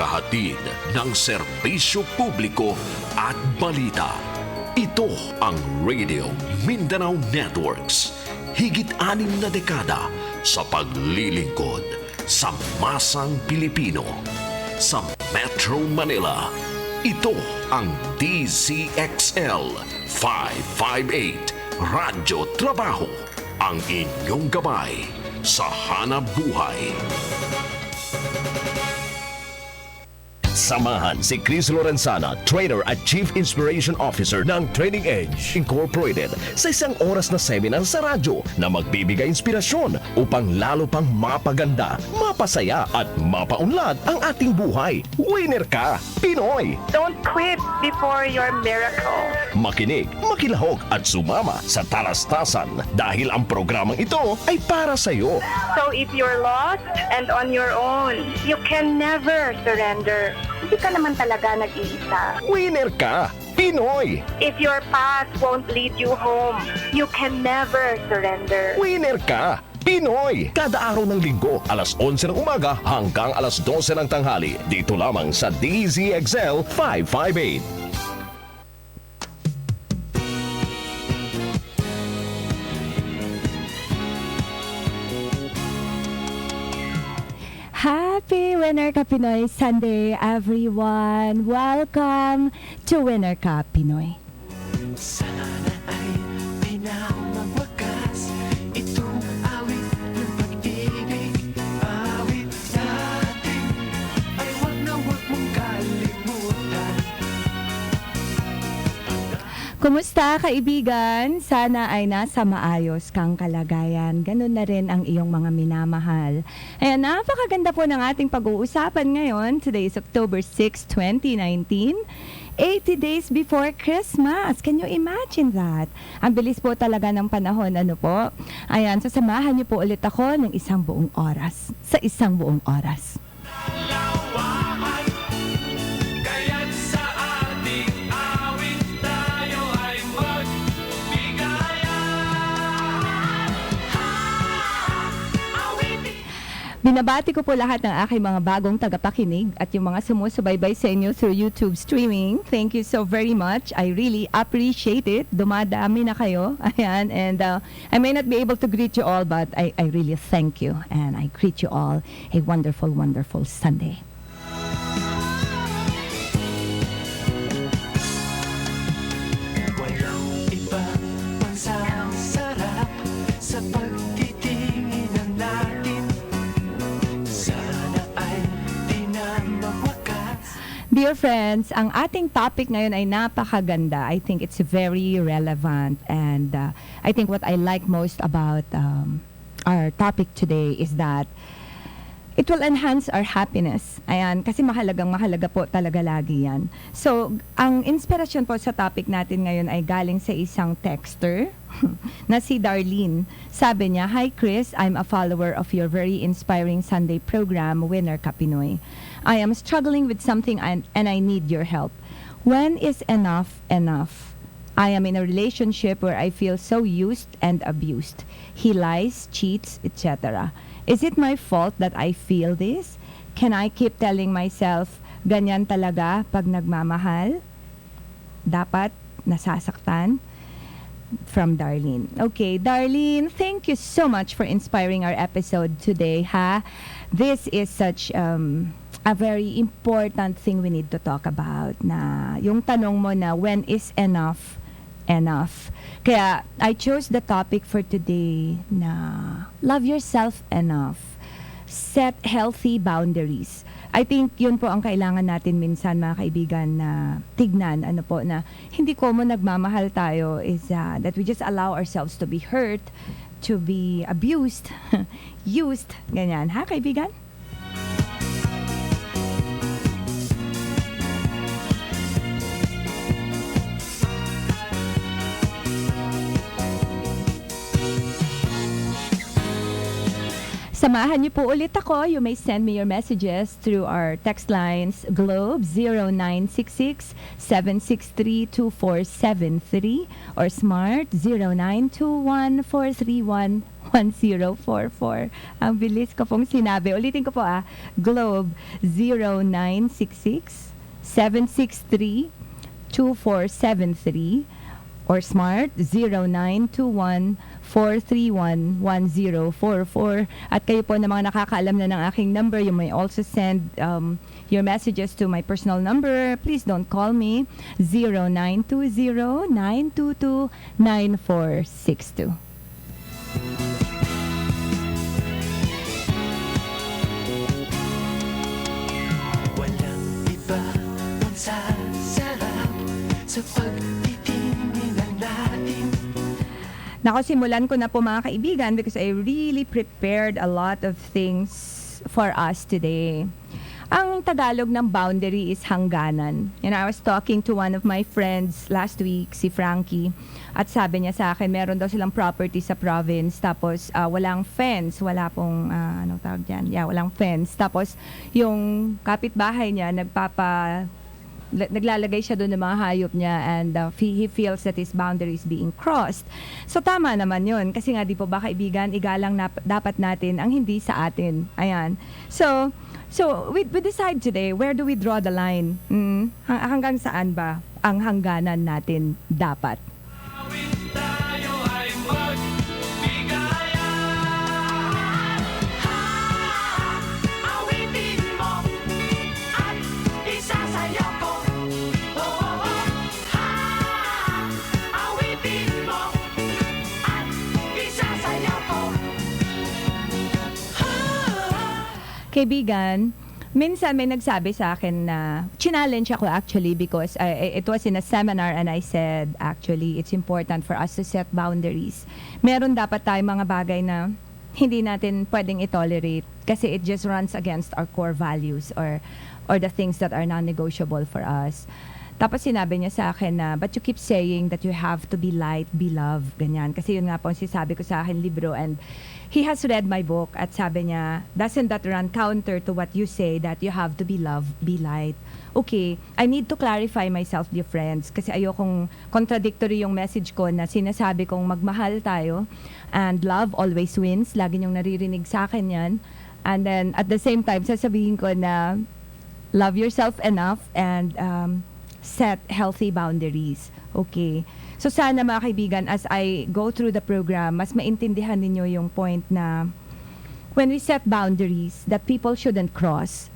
naghahatid ng serbisyo publiko at balita. Ito ang Radio Mindanao Networks. Higit-6 na dekada sa paglilingkod sa masang Pilipino. Sa Metro Manila, ito ang DZXL 558 Radyo Trabaho, ang inyong gabay sa hanap buhay. Samahan si Cris Lorenzana, Trainer at Chief Inspiration Officer ng Training Edge Incorporated sa isang oras na seminar sa radyo na magbibigay inspirasyon upang lalo pang mapaganda, mapasaya at mapaunlad ang ating buhay. Winner ka, Pinoy! Don't quit before your miracle. Makinig, makilahok at sumama sa talastasan dahil ang programang ito ay para sa iyo. So if you're lost and on your own, you can never surrender. Hindi ka naman talaga nag-iisa. Winner ka, Pinoy! If your path won't lead you home, you can never surrender. Winner ka, Pinoy! Kada araw ng linggo, alas 11 ng umaga hanggang alas 12 ng tanghali. Dito lamang sa DZXL 558. Happy Winner Ka Pinoy Sunday, everyone! Welcome to Winner Ka Pinoy. Sana ay pinamagwakas itong awit ng pag-ibig. Awit natin ay wag na wag mong kalimutan. Kumusta kaibigan? Sana ay nasa maayos kang kalagayan. Ganun na rin ang iyong mga minamahal. Ayan, napakaganda po ng ating pag-uusapan ngayon. Today is October 6, 2019. 80 days before Christmas. Can you imagine that? Ang bilis po talaga ng panahon, ano po? Ayan, sasamahan niyo po ulit ako ng isang buong oras. Sa isang buong oras. Lawakan, kaya't sa ating awit tayo ay magbigaya. Awitin. Binabati ko po lahat ng aking mga bagong tagapakinig at yung mga sumusubaybay sa inyo through YouTube streaming. Thank you so very much. I really appreciate it. Dumadami na kayo. Ayan. And I may not be able to greet you all, but I really thank you. And I greet you all a wonderful, wonderful Sunday. Walang iba pang sasarap sa pagtitinginan natin. Sana ay di na mawakas. Dear friends, ang ating topic ngayon ay napakaganda. I think it's very relevant. And I think what I like most about our topic today is that it will enhance our happiness. Ayan, kasi mahalaga po talaga lagi yan. So, ang inspirasyon po sa topic natin ngayon ay galing sa isang texter na si Darlene. Sabi niya, "Hi Cris, I'm a follower of your very inspiring Sunday program, Winner Ka Pinoy. I am struggling with something and I need your help. When is enough enough? I am in a relationship where I feel so used and abused. He lies, cheats, etc. Is it my fault that I feel this? Can I keep telling myself, ganyan talaga pag nagmamahal? Dapat nasasaktan?" From Darlene. Okay, Darlene, thank you so much for inspiring our episode today, ha? This is such a very important thing we need to talk about, na yung tanong mo na when is enough enough. Kaya I chose the topic for today na love yourself enough. Set healthy boundaries. I think yun po ang kailangan natin minsan, mga kaibigan, na tignan, ano po, na hindi ko mo nagmamahal tayo is that we just allow ourselves to be hurt, to be abused, used, ganyan. Ha, kaibigan? Samahan niyo po ulit ako. You may send me your messages through our text lines Globe 0966-763-2473 or Smart 0921-431-1044. Ang bilis ko pong sinabi. Ulitin ko po Globe 0966-763-2473 or Smart 0921-431-1044. At kayo po na mga nakakaalam na ng aking number, you may also send your messages to my personal number. Please don't call me 0920-922-9462. Walang iba ang sasarap sa pagtitingin natin. Nako, simulan ko na po mga kaibigan because I really prepared a lot of things for us today. Ang Tagalog ng boundary is hangganan. And I was talking to one of my friends last week, si Frankie, at sabi niya sa akin, meron daw silang property sa province, tapos walang fence, wala pong, anong tawag dyan? Yeah, walang fence. Tapos yung kapitbahay niya, naglalagay siya doon ng mga hayop niya and he feels that his boundary is being crossed. So tama naman yun. Kasi nga di po ba kaibigan, igalang dapat natin ang hindi sa atin. Ayan. So we decide today, where do we draw the line? Hanggang saan ba ang hangganan natin dapat? Tayo ay magbigaya. Awitin mo at isasayaw ko. Awitin mo at isasayaw ko. Kaibigan, minsan may nagsabi sa akin na challenge ako actually because it was in a seminar and I said actually it's important for us to set boundaries. Meron dapat tayong mga bagay na hindi natin pwedeng i-tolerate kasi it just runs against our core values or the things that are non-negotiable for us. Tapos sinabi niya sa akin na, but you keep saying that you have to be light, be love, ganyan. Kasi yun nga po ang sinasabi ko sa akin libro and he has read my book at sabi niya, doesn't that run counter to what you say that you have to be love, be light? Okay, I need to clarify myself, dear friends, kasi ayokong contradictory yung message ko na sinasabi kong magmahal tayo and love always wins. Lagi niyong naririnig sa akin yan. And then at the same time, sasabihin ko na love yourself enough and set healthy boundaries. Okay. So sana mga kaibigan, as I go through the program, mas maintindihan ninyo yung point na when we set boundaries that people shouldn't cross,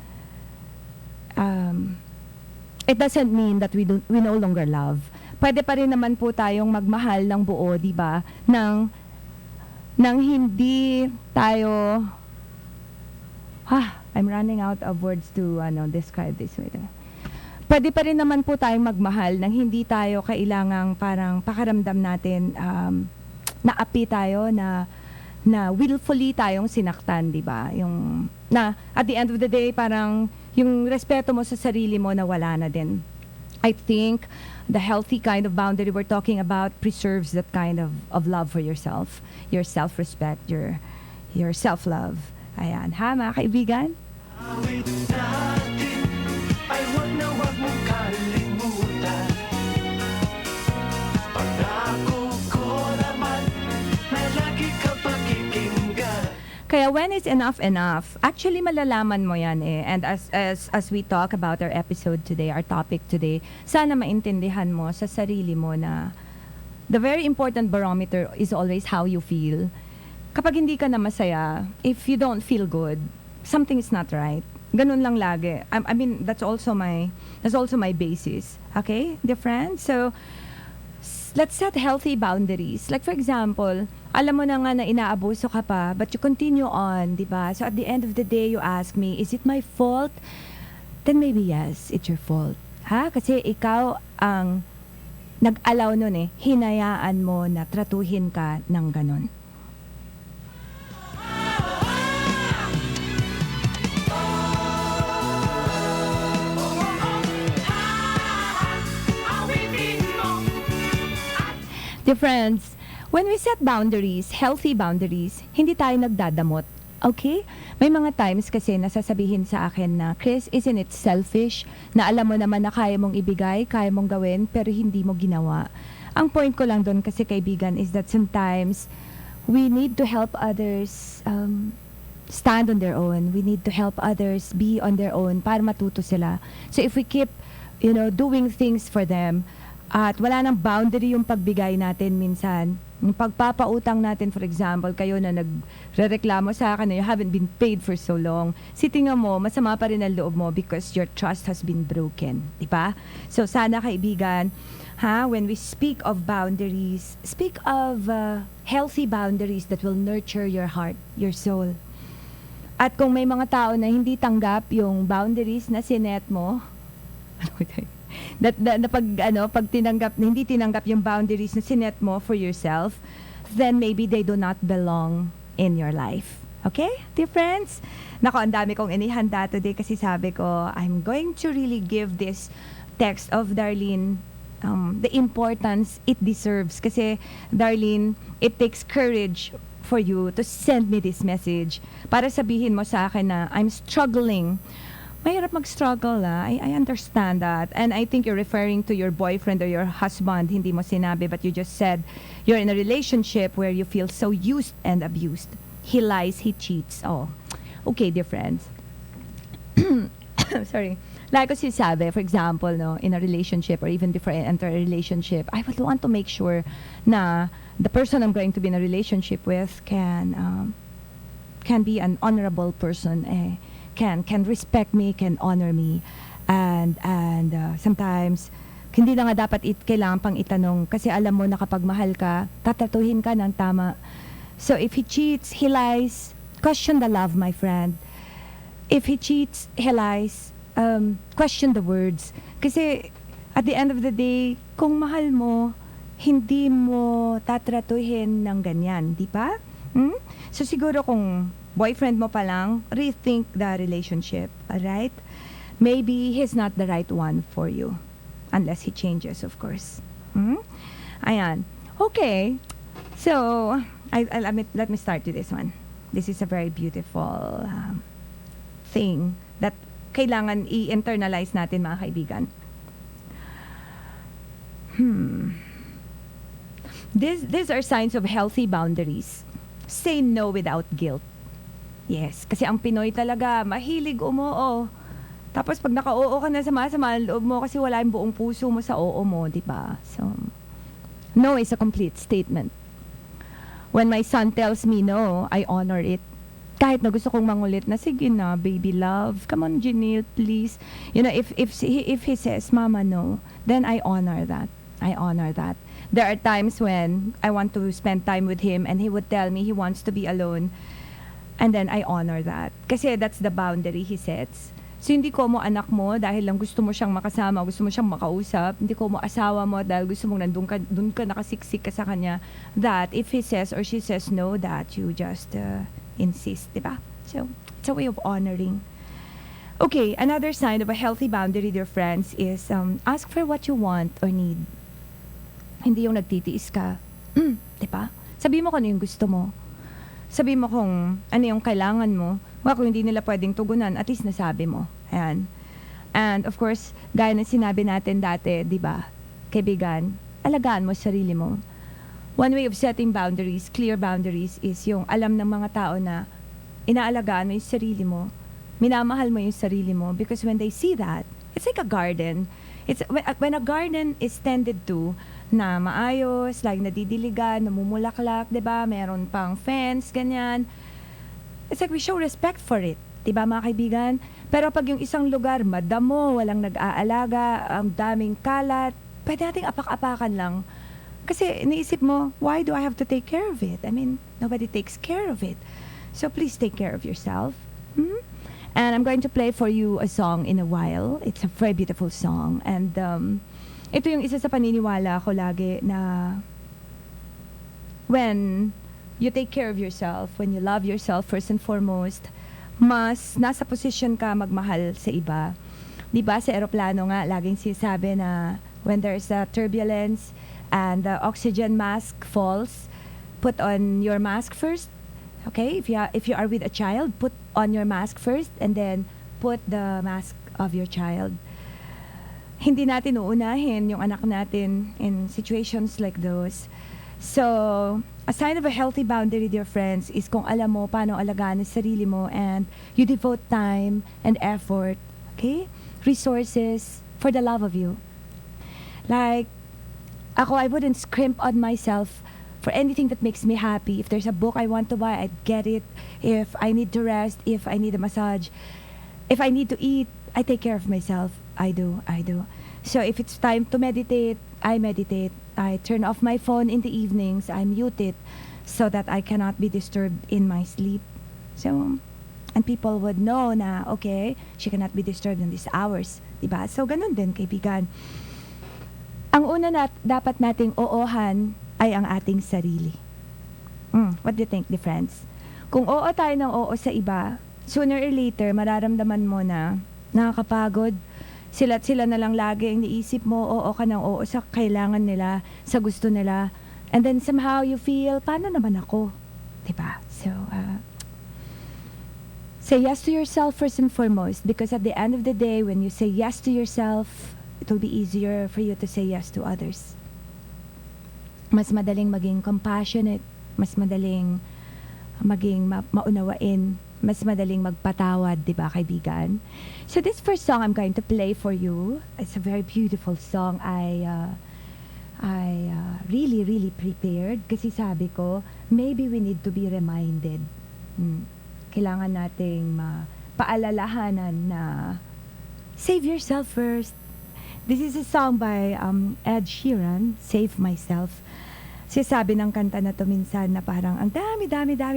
it doesn't mean that we no longer love. Pwede pa rin naman po tayong magmahal ng buo, di ba? Nang hindi tayo I'm running out of words to describe this way. Pwede pa rin naman po tayong magmahal nang hindi tayo kailangang parang pakaramdam natin naapi tayo na willfully tayong sinaktan, di ba? Yung na at the end of the day parang yung respeto mo sa sarili mo nawala na din. I think the healthy kind of boundary we're talking about preserves that kind of love for yourself, your self-respect, your self-love. Ayan, mga kaibigan? Awit natin ay wag mong kalimutan. Pangako ko naman na lagi ka pakikinggan. Kaya when is enough enough? Actually malalaman mo yan And as we talk about our episode today, our topic today, sana maintindihan mo sa sarili mo na the very important barometer is always how you feel. Kapag hindi ka na masaya, if you don't feel good, something is not right. Ganun lang lagi. I mean, that's also my basis. Okay, dear friends? So, let's set healthy boundaries. Like for example, alam mo na nga na inaabuso ka pa, but you continue on, di ba? So at the end of the day, you ask me, is it my fault? Then maybe yes, it's your fault. Kasi ikaw ang nag-allow nun hinayaan mo na tratuhin ka ng ganun. Dear friends, when we set boundaries, healthy boundaries, hindi tayo nagdadamot. Okay? May mga times kasi nasasabihin sa akin na, Chris, isn't it selfish na alam mo naman na kaya mong ibigay, kaya mong gawin, pero hindi mo ginawa? Ang point ko lang doon kasi, kaibigan, is that sometimes we need to help others stand on their own. We need to help others be on their own para matuto sila. So if we keep, doing things for them, at wala nang boundary yung pagbigay natin minsan, yung pagpapautang natin, for example, kayo na nagrereklamo sa akin na you haven't been paid for so long, tingnan mo, masama pa rin ang loob mo because your trust has been broken. Diba? So sana, kaibigan, when we speak of boundaries, speak of healthy boundaries that will nurture your heart, your soul. At kung may mga tao na hindi tanggap yung boundaries na sinet mo, pag hindi tinanggap yung boundaries na sinet mo for yourself, then maybe they do not belong in your life. Okay, dear friends? Nako, ang dami kong inihanda today kasi sabi ko, I'm going to really give this text of Darlene the importance it deserves. Kasi, Darlene, it takes courage for you to send me this message para sabihin mo sa akin na I'm struggling. Mahirap mag-struggle, I understand that. And I think you're referring to your boyfriend or your husband. Hindi mo sinabi, but you just said you're in a relationship where you feel so used and abused. He lies, he cheats. Oh, okay, dear friends. Sorry. Like ko sinasabi, for example, in a relationship or even before I enter a relationship, I would want to make sure na the person I'm going to be in a relationship with can be an honorable person, can respect me, can honor me, and sometimes hindi na nga dapat kailangan pang itanong kasi alam mo na kapag mahal ka, tatratuhin ka ng tama. So if he cheats, he lies, question the love, my friend. If he cheats, he lies, question the words. Kasi at the end of the day, kung mahal mo, hindi mo tatratuhin ng ganyan, di ba? So siguro kung boyfriend mo pa lang, rethink the relationship, alright? Maybe he's not the right one for you. Unless he changes, of course. Ayan. Okay. So, let me start with this one. This is a very beautiful thing that kailangan i-internalize natin, mga kaibigan. These are signs of healthy boundaries. Say no without guilt. Yes, kasi ang Pinoy talaga, mahilig umoo. Tapos pag naka-oo ka na, sama-sama ang loob mo kasi wala yung buong puso mo sa oo mo, di ba? So, no is a complete statement. When my son tells me no, I honor it. Kahit na gusto kong mangulit na, sige na, baby love, come on, Janelle, please. If he says, Mama, no, then I honor that. I honor that. There are times when I want to spend time with him and he would tell me he wants to be alone. And then I honor that. Kasi that's the boundary he sets. So hindi ko mo anak mo dahil lang gusto mo siyang makasama, gusto mo siyang makausap. Hindi ko mo asawa mo dahil gusto mong dun ka nakasiksik ka sa kanya. That if he says or she says no, that you just insist, diba? So it's a way of honoring. Okay, another sign of a healthy boundary, dear friends, is ask for what you want or need. Hindi yung nagtitiis ka. Diba? Sabi mo kung ano yung gusto mo. Sabi mo kung ano yung kailangan mo. Kung hindi nila pwedeng tugunan, at least nasabi mo. Ayan. And of course, gaya na sinabi natin dati, di ba, kaibigan, alagaan mo sarili mo. One way of setting boundaries, clear boundaries, is yung alam ng mga tao na inaalagaan mo yung sarili mo, minamahal mo yung sarili mo, because when they see that, it's like a garden. It's when a garden is tended to, na maayos, like nadidiligan, namumulaklak, 'di ba? Meron pang fence, ganyan. It's like we show respect for it, 'di ba, mga kaibigan? Pero pag yung isang lugar madamo, walang nag-aalaga, ang daming kalat, pwede nating apak-apakan lang. Kasi iniisip mo, why do I have to take care of it? I mean, nobody takes care of it. So please take care of yourself. And I'm going to play for you a song in a while. It's a very beautiful song. And ito yung isa sa paniniwala ko lagi na when you take care of yourself, when you love yourself first and foremost, mas nasa position ka magmahal sa iba. Diba sa eroplano nga, laging sinasabi na when there's a turbulence and the oxygen mask falls, put on your mask first. Okay, if you are with a child, put on your mask first and then put the mask of your child. Hindi natin uunahin yung anak natin in situations like those. So, a sign of a healthy boundary, dear friends, is kung alam mo paano alagaan ang sarili mo and you devote time and effort, okay? Resources for the love of you. Like, ako, I wouldn't scrimp on myself for anything that makes me happy. If there's a book I want to buy, I'd get it. If I need to rest, if I need a massage, if I need to eat, I take care of myself. I do. So if it's time to meditate, I meditate. I turn off my phone in the evenings. I mute it so that I cannot be disturbed in my sleep. So, and people would know na, okay, she cannot be disturbed in these hours. Diba? So, ganun din, kaibigan. Ang una na dapat nating oohan ay ang ating sarili. What do you think, the friends? Kung oo tayo ng oo sa iba, sooner or later, mararamdaman mo na nakakapagod. Sila na lang lagi ang iniisip mo, oo ka ng oo sa kailangan nila, sa gusto nila. And then somehow you feel, paano naman ako? Diba? So, say yes to yourself first and foremost, because at the end of the day, when you say yes to yourself, it will be easier for you to say yes to others. Mas madaling maging compassionate, mas madaling maging maunawain, mas madaling magpatawad, di ba, kaibigan? So this first song I'm going to play for you, it's a very beautiful song. I really prepared kasi sabi ko, maybe we need to be reminded. Kailangan nating paalalahanan na save yourself first. This is a song by Ed Sheeran, Save Myself. Sabi ng kanta na to minsan na parang ang dami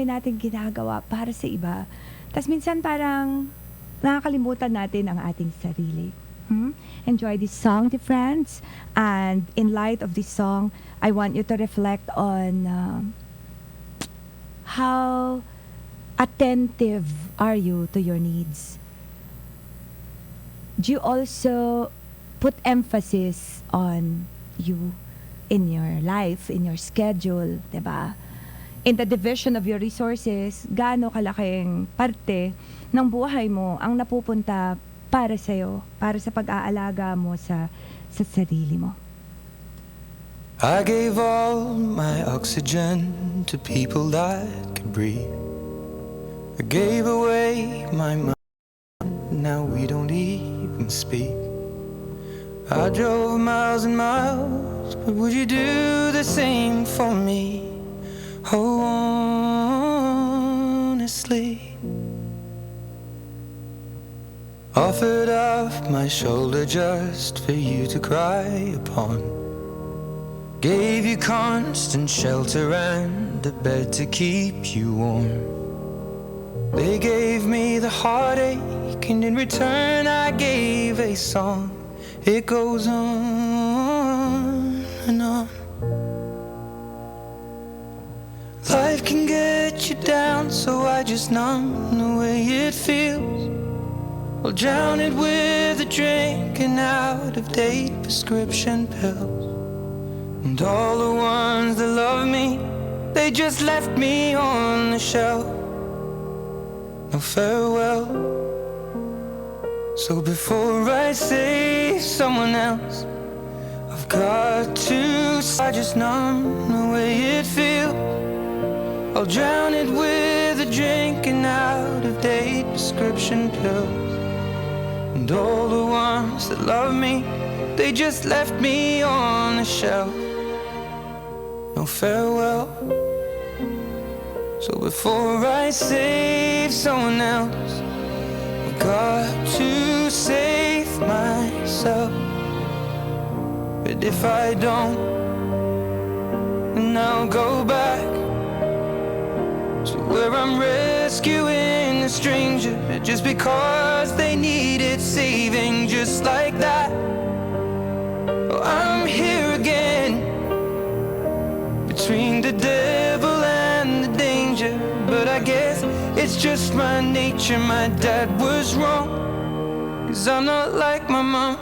natin ginagawa para sa iba. Tapos minsan parang nakakalimutan natin ang ating sarili. Enjoy this song, dear friends. And in light of this song, I want you to reflect on how attentive are you to your needs? Do you also put emphasis on you in your life, in your schedule, diba? In the division of your resources, gaano kalaking parte ng buhay mo ang napupunta para sa'yo, para sa pag-aalaga mo sa sarili mo. I gave all my oxygen to people that could breathe. I gave away my mind, now we don't even speak. I drove miles and miles, but would you do the same for me? Oh, honestly. Offered up my shoulder just for you to cry upon. Gave you constant shelter and a bed to keep you warm. They gave me the heartache, and in return I gave a song. It goes on and on. Life can get you down, so I just numb the way it feels. I'll drown it with a drink and out-of-date prescription pills. And all the ones that love me, they just left me on the shelf. No farewell. So before I save someone else, I've got to, I just numb the way it feels. I'll drown it with a drink and out-of-date prescription pills. And all the ones that love me, they just left me on the shelf. No farewell. So before I save someone else, got to save myself. But if I don't, then I'll go back to where I'm rescuing a stranger just because they needed saving, just like that. Oh, I'm here again, between the devil and the danger. But I guess it's just my nature, my dad was wrong, 'cause I'm not like my mom.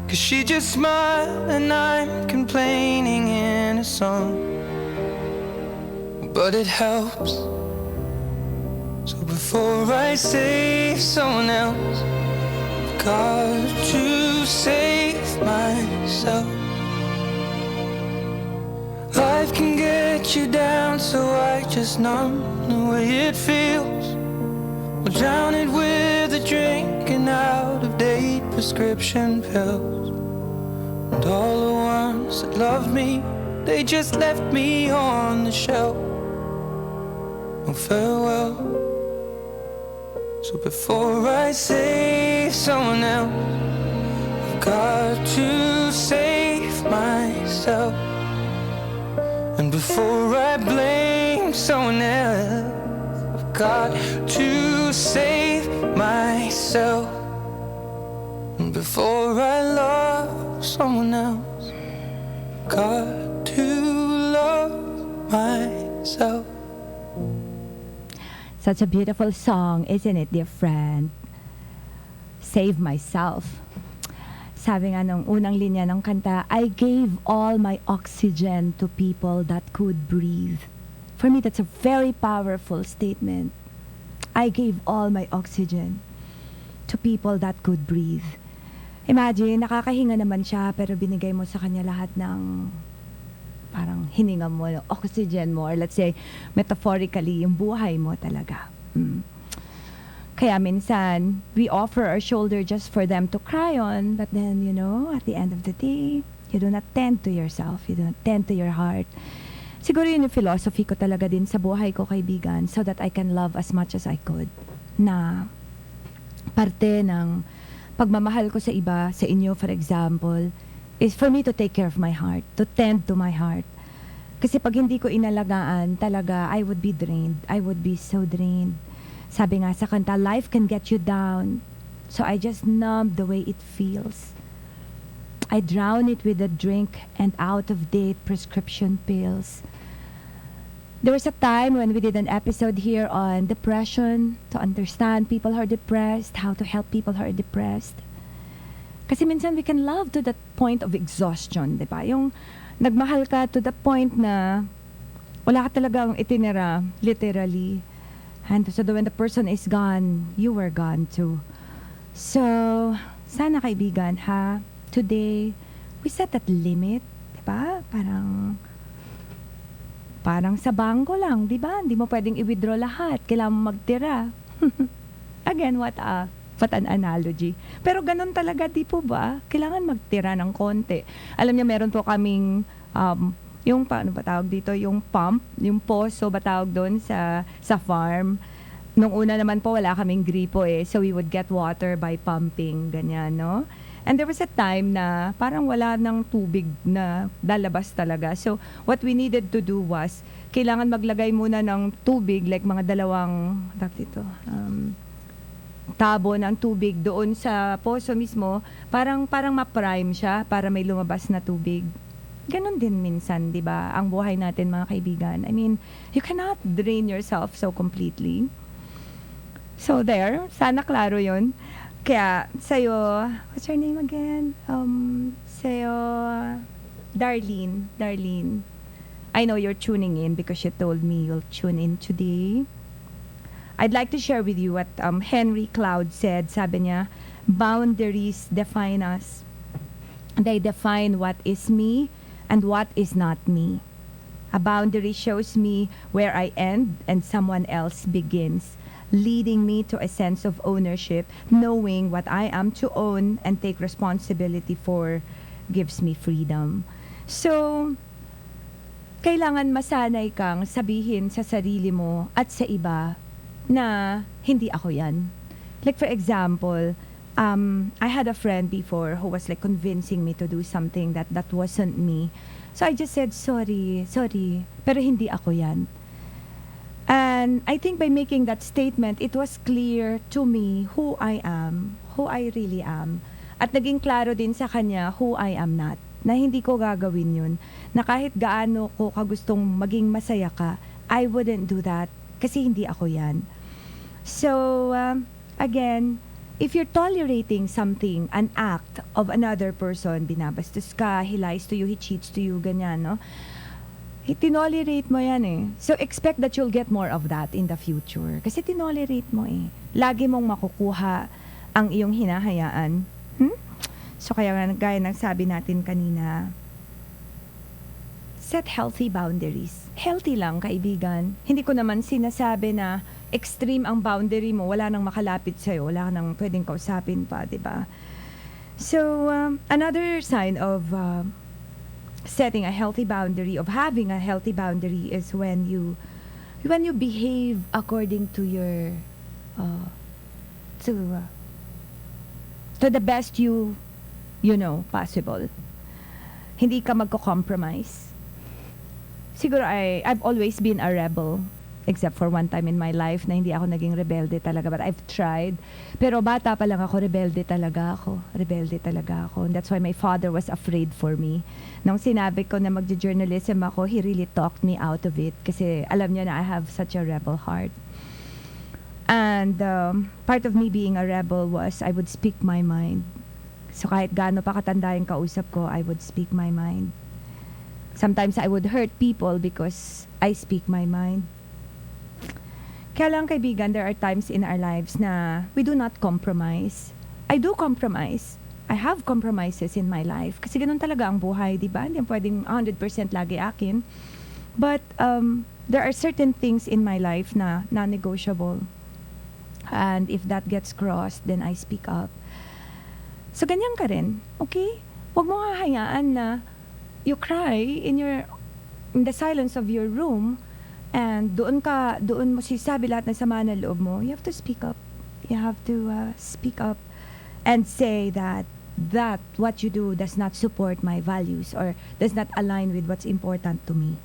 'Cause she just smiled and I'm complaining in a song. but it helps. So before I save someone else, I've got to save myself. Life can get you down, so I just numb the way it feels. We'll drown it with a drink and out-of-date prescription pills. And all the ones that loved me, they just left me on the shelf. No farewell. So before I save someone else, I've got to save myself. And before I blame someone else, I've got to save myself. And before I love someone else, got to love myself. Such a beautiful song, isn't it, dear friend? Save myself. Sabi nga nung unang linya ng kanta, I gave all my oxygen to people that could breathe. For me, that's a very powerful statement. I gave all my oxygen to people that could breathe. Imagine, nakakahinga naman siya, pero binigay mo sa kanya lahat ng parang hininga mo, oxygen mo, or let's say, metaphorically, yung buhay mo talaga. Kaya minsan, we offer our shoulder just for them to cry on, but then, you know, at the end of the day, you do not tend to yourself, you do not tend to your heart. Siguro yun yung philosophy ko talaga din sa buhay ko, kaibigan, so that I can love as much as I could. Na parte ng pagmamahal ko sa iba, sa inyo, for example, is for me to take care of my heart, to tend to my heart. Kasi pag hindi ko inalagaan, talaga, I would be drained. I would be so drained. Sabi nga sa kanta, life can get you down. So I just numb the way it feels. I drown it with a drink and out-of-date prescription pills. There was a time when we did an episode here on depression, to understand people who are depressed, how to help people who are depressed. Kasi minsan we can love to that point of exhaustion, di ba? Yung nagmahal ka to the point na wala ka talagang itinira, literally. And so when the person is gone, you were gone too. So, sana kaibigan ha, today, we set that limit, di ba? Parang sa bangko lang, di ba? Hindi mo pwedeng i-withdraw lahat. Kailangan mo magtira. Again, what an analogy. Pero ganun talaga, di po ba? Kailangan magtira ng konti. Alam niyo, meron po kaming yung paano ba tawag dito, yung pump, yung poso ba tawag doon sa farm. Nung una naman po wala kaming gripo so we would get water by pumping, ganyan, no? And there was a time na parang wala ng tubig na lalabas talaga. So what we needed to do was kailangan maglagay muna ng tubig, like mga dalawang tabo ng tubig doon sa poso mismo, parang ma-prime siya para may lumabas na tubig. Ganon din minsan, di ba, ang buhay natin, mga kaibigan. I mean, you cannot drain yourself so completely. So there, sana klaro yun. Kaya, sa'yo, what's your name again? Sa'yo, Darlene. I know you're tuning in because you told me you'll tune in today. I'd like to share with you what Henry Cloud said. Sabi niya, boundaries define us. They define what is me and what is not me. A boundary shows me where I end and someone else begins, leading me to a sense of ownership. Knowing what I am to own and take responsibility for gives me freedom. So, kailangan masanay kang sabihin sa sarili mo at sa iba na hindi ako yan. Like for example, I had a friend before who was like convincing me to do something that wasn't me. So I just said, sorry, pero hindi ako yan. And I think by making that statement, it was clear to me who I am, who I really am. At naging klaro din sa kanya who I am not. Na hindi ko gagawin yun. Na kahit gaano ko kagustong maging masaya ka, I wouldn't do that kasi hindi ako yan. So, again, if you're tolerating something, an act of another person, binabastos ka, he lies to you, he cheats to you, ganyan, no? Tinolerate mo yan eh. So, expect that you'll get more of that in the future. Kasi tinolerate mo eh. Lagi mong makukuha ang iyong hinahayaan. So, kaya nga, gaya ng sabi natin kanina, set healthy boundaries. Healthy lang, kaibigan. Hindi ko naman sinasabi na extreme ang boundary mo, wala nang makalapit sa'yo, wala nang pwedeng kausapin pa, di ba? So, another sign of setting a healthy boundary, of having a healthy boundary, is when you behave according to your to the best you know possible. Hindi ka magko-compromise. Siguro I've always been a rebel, except for one time in my life na hindi ako naging rebelde talaga, but I've tried. Pero bata pa lang ako, rebelde talaga ako. And that's why my father was afraid for me. Nung sinabi ko na magjo-journalism ako, he really talked me out of it kasi alam niya na I have such a rebel heart. And part of me being a rebel was I would speak my mind. So kahit gaano pa katanda yung kausap ko, I would speak my mind. Sometimes I would hurt people because I speak my mind. Kaya lang, kaibigan, there are times in our lives na we do not compromise. I do compromise. I have compromises in my life. Kasi ganun talaga ang buhay, di ba? Hindi pwedeng 100% lagi akin. But there are certain things in my life na non-negotiable. And if that gets crossed, then I speak up. So ganyan ka rin, okay? Huwag mo hahayaan na you cry in the silence of your room, and doon mo sisabi lahat ng sama ng loob mo. You have to speak up. You have to speak up and say that what you do does not support my values or does not align with what's important to me.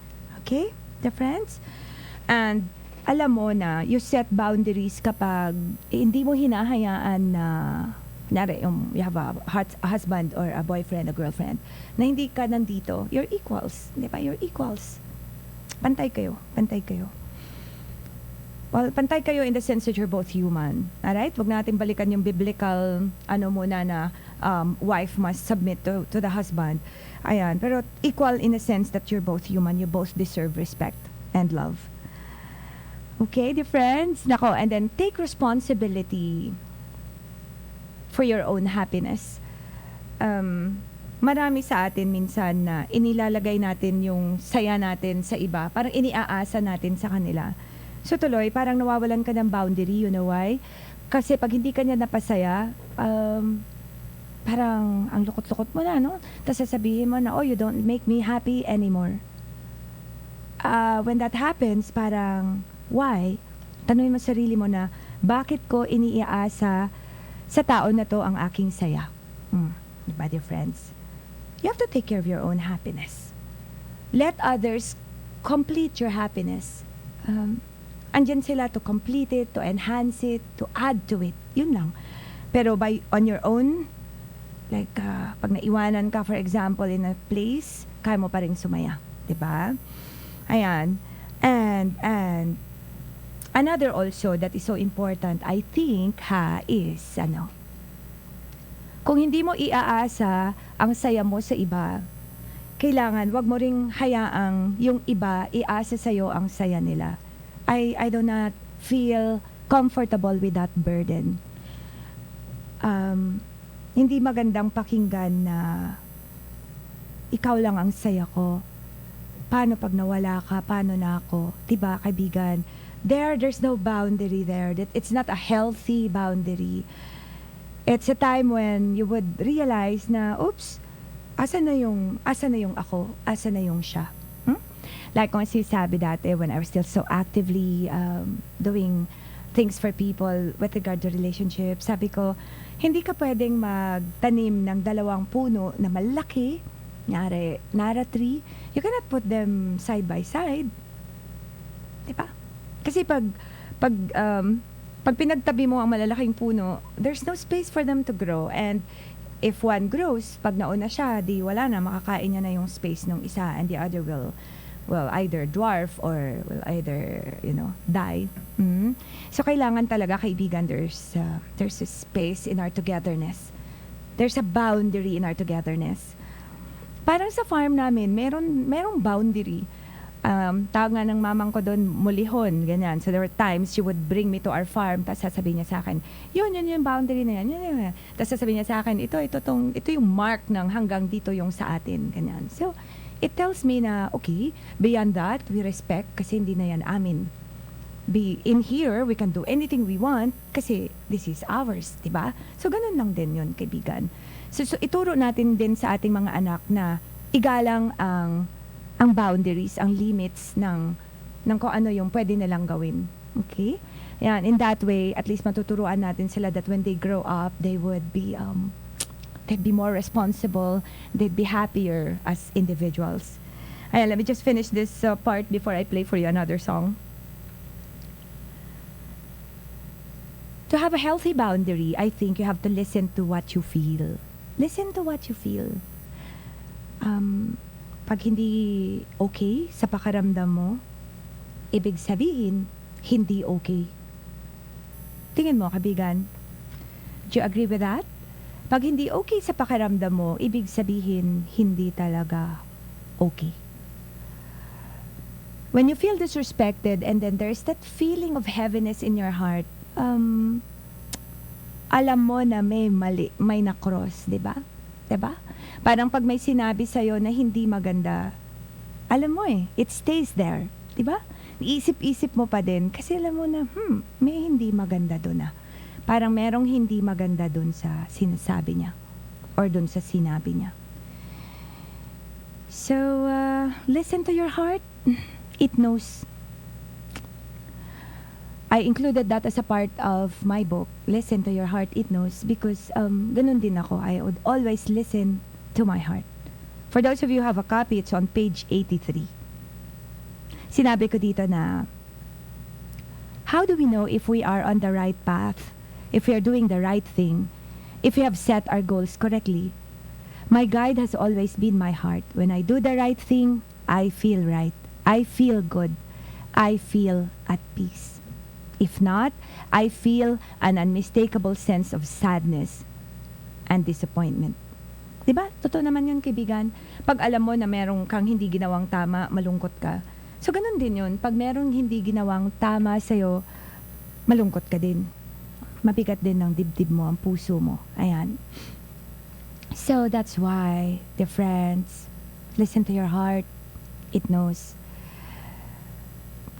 Okay, the friends? And alam mo na you set boundaries kapag hindi mo hinahayaan na you have a husband or a boyfriend, a girlfriend, na hindi ka nandito. You're equals. Di ba? You're equals. Pantay kayo. Well, pantay kayo in the sense that you're both human. Alright? Huwag natin balikan yung biblical, muna na wife must submit to the husband. Ayan. Pero equal in the sense that you're both human. You both deserve respect and love. Okay, dear friends? Nako, and then take responsibility for your own happiness. Marami sa atin minsan na inilalagay natin yung saya natin sa iba. Parang iniaasa natin sa kanila. So tuloy, parang nawawalan ka ng boundary, you know why? Kasi pag hindi ka niya napasaya, parang ang lukot-lukot mo na, no? Tapos sasabihin mo na, oh, you don't make me happy anymore. When that happens, parang, why? Tanungin mo sarili mo na, bakit ko iniiasa sa tao na to ang aking saya? Diba, dear friends? You have to take care of your own happiness. Let others complete your happiness. Andyan sila to complete it, to enhance it, to add to it. Yun lang. Pero on your own, like pag naiwanan ka, for example, in a place, kaya mo pa rin sumaya. Diba? Ayan. And another also that is so important, I think, is, kung hindi mo iaasa ang saya mo sa iba, kailangan, wag mo ring hayaang yung iba iasa sa'yo ang saya nila. I do not feel comfortable with that burden. Hindi magandang pakinggan na ikaw lang ang saya ko. Paano pag nawala ka? Paano na ako? Diba, kaibigan? There's no boundary there. It's not a healthy boundary. It's a time when you would realize na, oops, asa na yung ako? Asa na yung siya? Like kung sinasabi dati when I was still so actively doing things for people with regard to relationships, sabi ko, hindi ka pwedeng magtanim ng 2 puno na malaki, nara tree. You cannot put them side by side. Diba? Kasi pag pinagtabi mo ang malalaking puno, there's no space for them to grow. And if one grows, pag nauna siya, di wala na, makakain niya na yung space ng isa, and the other will either dwarf or will either, die. So kailangan talaga, kaibigan, there's a space in our togetherness. There's a boundary in our togetherness. Parang sa farm namin, merong boundary. tawag nga ng mamang ko doon, mulihon, ganyan. So there were times she would bring me to our farm, tapos sasabihin niya sa akin, yun yung boundary na yan, yun. Tapos sasabihin niya sa akin, ito yung mark ng hanggang dito yung sa atin, ganyan. So, it tells me na, okay, beyond that, we respect kasi hindi na yan amin. In here, we can do anything we want kasi this is ours, diba? So, ganun lang din yun, kaibigan. So ituro natin din sa ating mga anak na igalang ang boundaries, ang limits ng kung ano yung pwede nilang gawin. Okay? Yan, in that way, at least matuturuan natin sila that when they grow up, they would be they'd be more responsible, they'd be happier as individuals. Ayan, let me just finish this part before I play for you another song. To have a healthy boundary, I think you have to listen to what you feel. Listen to what you feel. Pag hindi okay sa pakiramdam mo, ibig sabihin, hindi okay. Tingin mo, kaibigan. Do you agree with that? Pag hindi okay sa pakiramdam mo, ibig sabihin, hindi talaga okay. When you feel disrespected and then there's that feeling of heaviness in your heart, alam mo na may mali, may na-cross, di ba? Diba? Parang pag may sinabi sa'yo na hindi maganda, alam mo it stays there, di ba? Iisip-isip mo pa din kasi alam mo na, may hindi maganda doon Parang merong hindi maganda doon sa sinasabi niya or doon sa sinabi niya. So, listen to your heart. It knows. I included that as a part of my book, Listen to Your Heart, It Knows, because ganun din ako. I would always listen to my heart. For those of you who have a copy, it's on page 83. Sinabi ko dito na, how do we know if we are on the right path, if we are doing the right thing, if we have set our goals correctly? My guide has always been my heart. When I do the right thing, I feel right. I feel good. I feel at peace. If not, I feel an unmistakable sense of sadness and disappointment. Diba? Totoo naman yun, kaibigan. Pag alam mo na merong kang hindi ginawang tama, malungkot ka. So, ganun din yun. Pag merong hindi ginawang tama sa'yo, malungkot ka din. Mabigat din ng dibdib mo, ang puso mo. Ayan. So, that's why, dear friends, listen to your heart. It knows.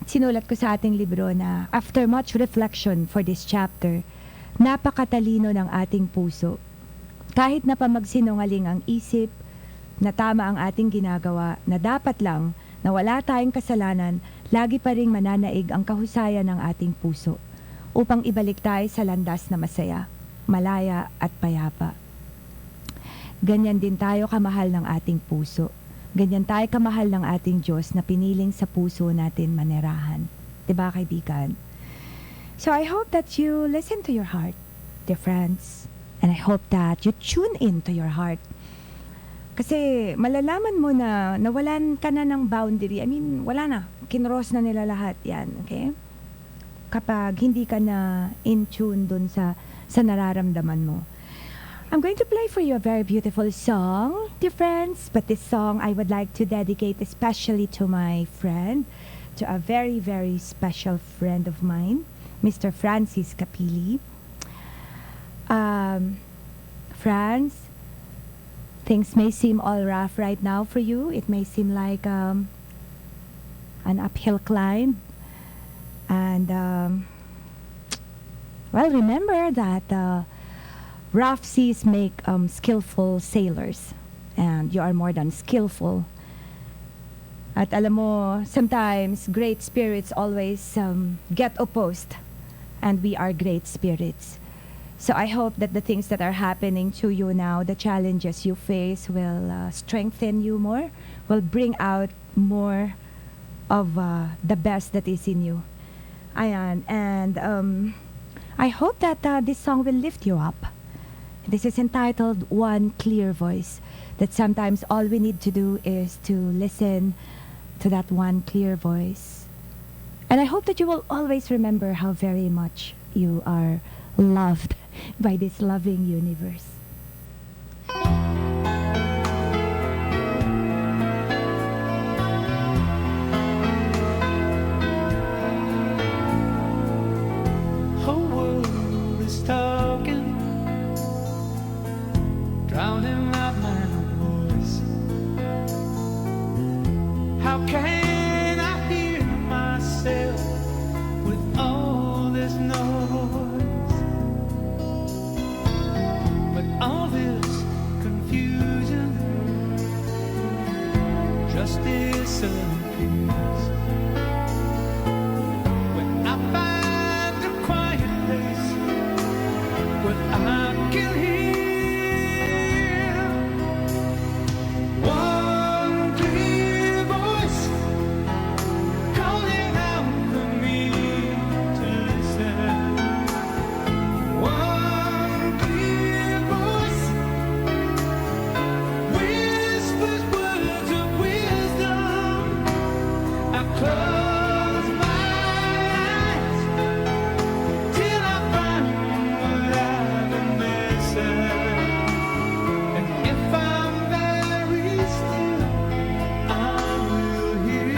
Sinulat ko sa ating libro na after much reflection for this chapter, napakatalino ng ating puso. Kahit na pa magsinungaling ang isip, na tama ang ating ginagawa, na dapat lang, na wala tayong kasalanan, lagi pa ring mananaig ang kahusayan ng ating puso upang ibalik tayo sa landas na masaya, malaya at payapa. Ganyan din tayo kamahal ng ating puso. Ganyan tayo kamahal ng ating Diyos na piniling sa puso natin manirahan. Diba, kaibigan? So I hope that you listen to your heart, dear friends. And I hope that you tune in to your heart. Kasi malalaman mo na nawalan ka na ng boundary. I mean, wala na. Kinross na nila lahat yan. Okay? Kapag hindi ka na in tune dun sa nararamdaman mo. I'm going to play for you a very beautiful song, dear friends. But this song I would like to dedicate especially to my friend, to a very, very special friend of mine, Mr. Francis Capili. Franz, things may seem all rough right now for you. It may seem like an uphill climb. And, well, remember that rough seas make skillful sailors, and you are more than skillful. At alam mo, sometimes great spirits always get opposed, and we are great spirits. So I hope that the things that are happening to you now, the challenges you face, will strengthen you more, will bring out more of the best that is in you. Ayan, and I hope that this song will lift you up. This is entitled One Clear Voice, that sometimes all we need to do is to listen to that one clear voice. And I hope that you will always remember how very much you are loved by this loving universe. drowning out my voice. How can I hear myself with all this noise? But all this confusion just disappears when I find a quiet place where I can hear one clear voice calling out for me to listen. One clear voice whispers words of wisdom. I close my eyes till I find what I've been missing. And if I'm very still, I will hear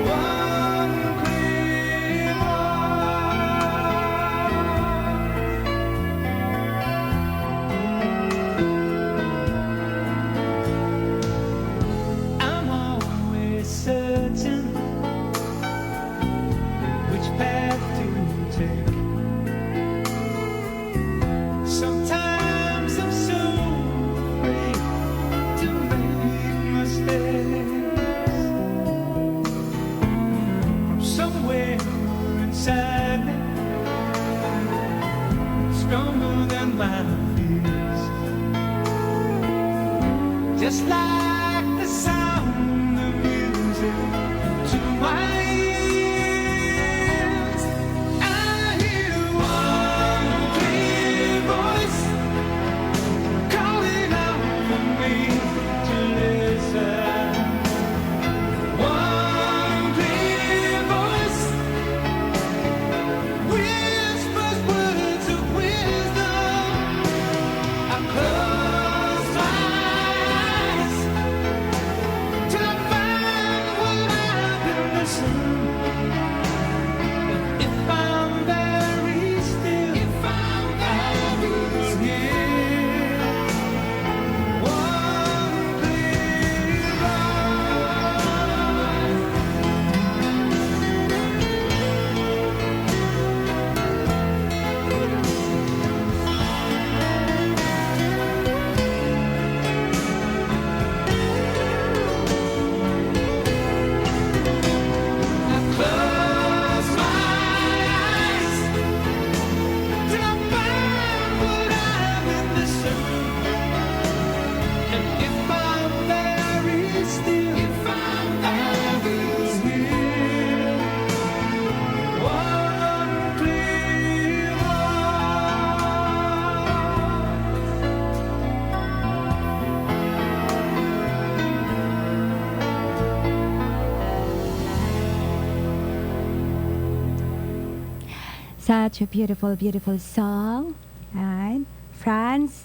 one clear voice. I'm always certain which path to take. Sometimes I'm so afraid to make mistakes. From somewhere inside me, stronger than my fears. Just like the sound of music to my ears, I hear one clear voice calling out for me to listen. One clear voice whispers words of wisdom. I close my eyes till I find what I've been missing. And if I'm very still, I will hear one clear voice. I close my eyes till I find what I've been missing. And if I'm very still, I will hear one clear Such a beautiful, beautiful song. And Franz,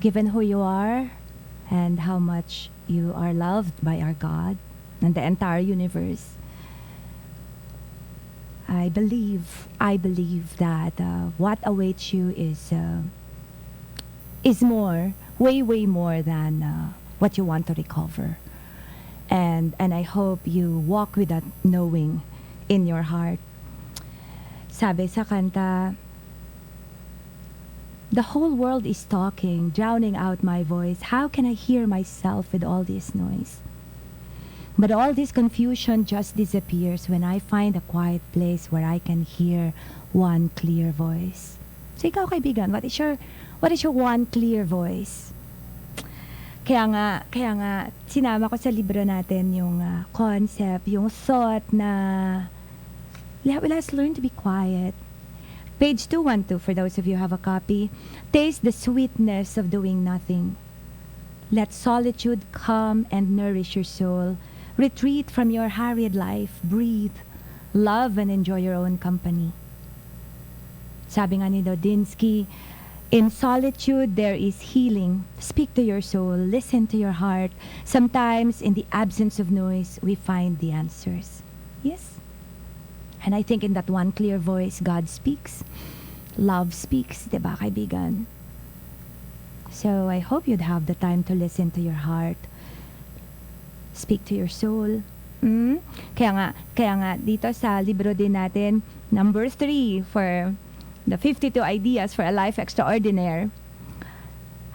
given who you are and how much you are loved by our God and the entire universe, I believe that what awaits you is more, way, way more than what you want to recover. And I hope you walk with that knowing in your heart. Sabi sa kanta, the whole world is talking, drowning out my voice. How can I hear myself with all this noise? But all this confusion just disappears when I find a quiet place where I can hear one clear voice. So ikaw, kaibigan, what is your one clear voice? Kaya nga, sinama ko sa libro natin yung concept, yung thought na let's learn to be quiet. Page 212, for those of you who have a copy. Taste the sweetness of doing nothing. Let solitude come and nourish your soul. Retreat from your harried life. Breathe. Love and enjoy your own company. Sabi nga ni Dodinsky, in solitude there is healing. Speak to your soul. Listen to your heart. Sometimes in the absence of noise, we find the answers. Yes? And I think in that one clear voice, God speaks. Love speaks, diba, kaibigan? So I hope you'd have the time to listen to your heart. Speak to your soul. Kaya nga dito sa libro din natin, number 3 for the 52 ideas for a life extraordinaire.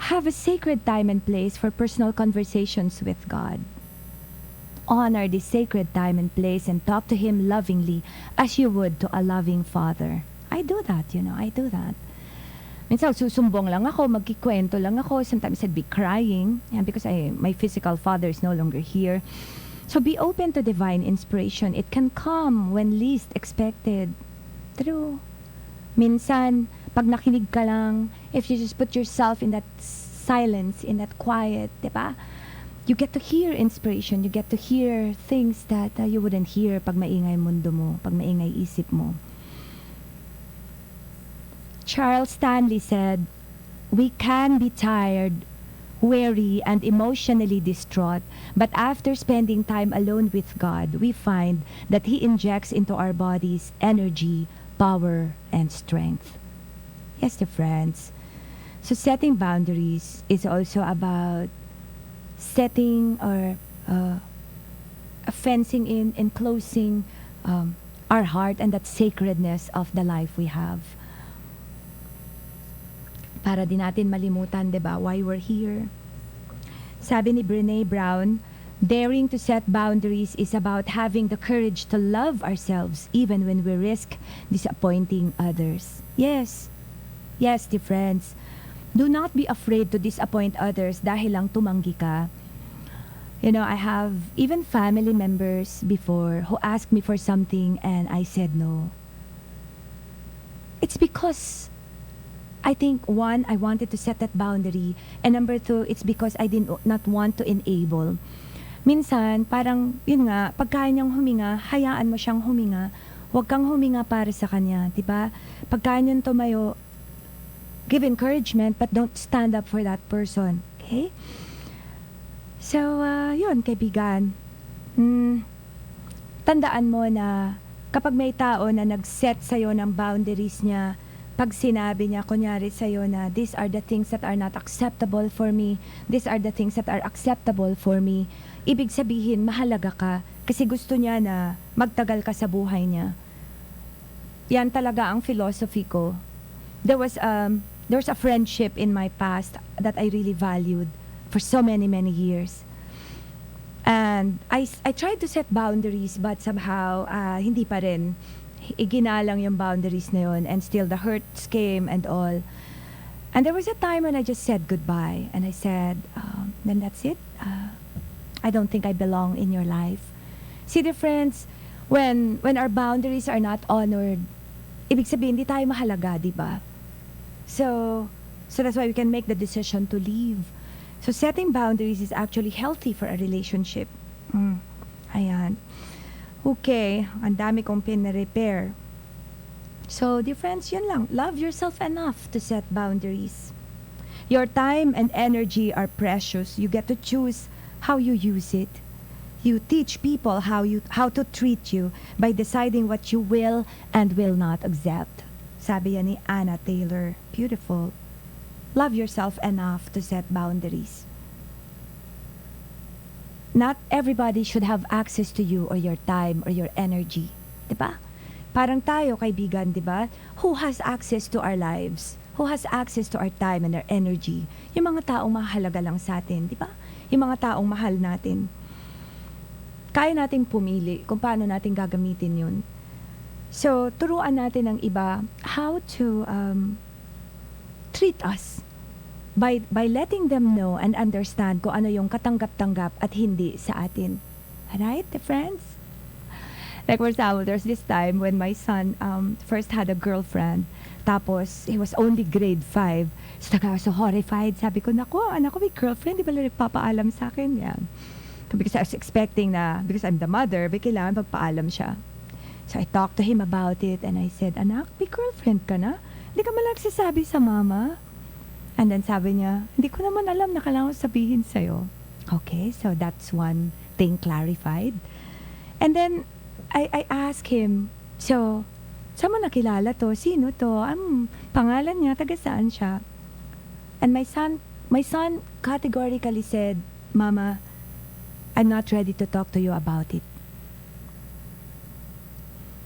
Have a sacred time and place for personal conversations with God. Honor this sacred time and place and talk to Him lovingly as you would to a loving father. I do that, I do that. Minsan susumbong lang ako, magkikwento lang ako. Sometimes I'd be crying because my physical father is no longer here. So be open to divine inspiration. It can come when least expected. True. Minsan, pag nakinig ka lang, if you just put yourself in that silence, in that quiet, diba? You get to hear inspiration. You get to hear things that you wouldn't hear pag maingay mundo mo, pag maingay isip mo. Charles Stanley said, "We can be tired, weary, and emotionally distraught, but after spending time alone with God, we find that He injects into our bodies energy, power, and strength." Yes, dear friends. So setting boundaries is also about setting or fencing in and closing our heart and that sacredness of the life we have. Para din natin malimutan, diba, why we're here. Sabi ni Brené Brown, daring to set boundaries is about having the courage to love ourselves even when we risk disappointing others. Yes, dear friends. Do not be afraid to disappoint others dahil lang tumanggi ka. I have even family members before who asked me for something and I said no. It's because I think, 1, I wanted to set that boundary. And number 2, it's because I did not want to enable. Minsan, parang, yun nga, pagka niyang huminga, hayaan mo siyang huminga. Huwag kang huminga para sa kanya, diba? Pagka niyang tumayo, give encouragement, but don't stand up for that person. Okay? So, yun, kaibigan. Tandaan mo na kapag may tao na nag-set sa'yo ng boundaries niya, pag sinabi niya, kunyari sa'yo na, these are the things that are not acceptable for me, these are the things that are acceptable for me, ibig sabihin, mahalaga ka, kasi gusto niya na magtagal ka sa buhay niya. Yan talaga ang philosophy ko. There was a friendship in my past that I really valued for so many years. And I tried to set boundaries, but somehow, hindi pa rin. Iginalang yung boundaries na yun, and still the hurts came and all. And there was a time when I just said goodbye, and I said, then that's it. I don't think I belong in your life. See, the friends, when our boundaries are not honored, ibig sabihin, hindi tayo mahalaga, di ba? So that's why we can make the decision to leave. So setting boundaries is actually healthy for a relationship. Ayan. Okay, ang dami kong pin-repair. So, dear friends, yun lang. Love yourself enough to set boundaries. Your time and energy are precious. You get to choose how you use it. You teach people how to treat you by deciding what you will and will not accept. Sabi yan ni Anna Taylor. Beautiful. Love yourself enough to set boundaries. Not everybody should have access to you or your time or your energy. Diba? Parang tayo, kaibigan, diba? Who has access to our lives? Who has access to our time and our energy? Yung mga taong mahalaga lang sa atin, diba? Yung mga taong mahal natin. Kaya nating pumili kung paano natin gagamitin yun. So, turuan natin ang iba how to treat us. By letting them know and understand kung ano yung katanggap-tanggap at hindi sa atin. Alright, the friends? Like for example, there's this time when my son first had a girlfriend. Tapos, he was only grade 5. So, I was so horrified. Sabi ko, naku, anak ko may girlfriend. Di ba nagpapaalam sa akin? Yan. Because I was expecting na, because I'm the mother, kailangan magpaalam siya. So, I talked to him about it and I said, anak, may girlfriend ka na? Hindi ka malang sasabi sa mama? And then sabi niya, hindi ko naman alam na kailangan sabihin sa'yo. Okay, so that's one thing clarified. And then, I asked him, so, saan mo nakilala to? Sino to? Ang pangalan niya, taga saan siya? And my son my son categorically said, Mama, I'm not ready to talk to you about it.